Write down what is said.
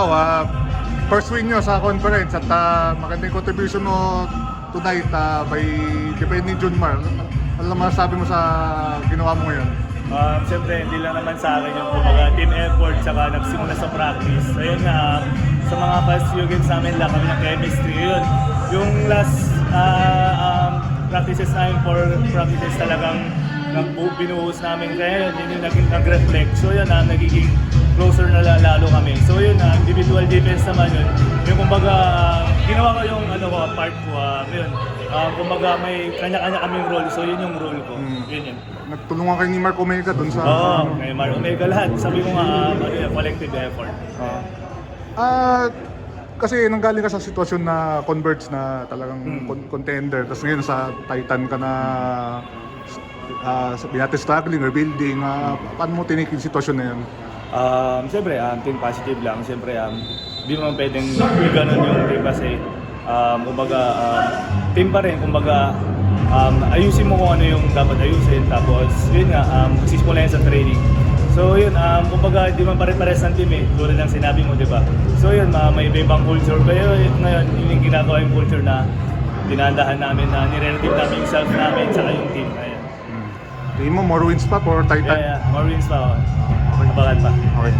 Wow, first win nyo sa conference at magandang contribution mo tonight by defending Junmar. Ano masasabi mo sa ginawa mo ngayon? Siyempre, hindi lang naman sa akin yung kumbaga team effort tsaka nagsimula sa practice. Ayun nga, sa mga past few games namin lang kami ng chemistry. Yun, yung last practices namin for practices talagang binuhos namin. Kaya yun yung nag-reflect. So yun, nagiging closer na lalo kami. So yun, individual defense naman yun. Yung kumbaga, ginawa ko yung part ko. Yun, kumbaga may kanya-kanya kaming role. So yun yung role ko. Yun. Nagtulungan kayo ni Mark Omega doon sa... Oo, kay Mark Omega lahat. Sabi ko nga, collective effort. Kasi nanggaling ka sa sitwasyon na Converge na talagang contender. Tapos ngayon sa Titan ka na binati struggling or building. Paano mo tinake yung sitwasyon na yun? Siyempre, think positive lang. Siyempre, hindi mo pwedeng ganun yung team kasi kumbaga, team pa rin. Kumbaga, ayusin mo kung ano yung dapat ayusin. Tapos, yun nga, magsisimula yan sa training. So yun, kumbaga, di man pare-pares ng team eh. Tulad ng sinabi mo, di ba? So yun, may iba-ibang culture. Kaya ngayon, yun yung ginagawa yung culture na dinandahan namin na nire-redeem namin yung self namin saka yung team. Ayan. Tingin mo, more wins pa for Titan? Yeah, more wins pa. Okay. Abakan pa. Okay.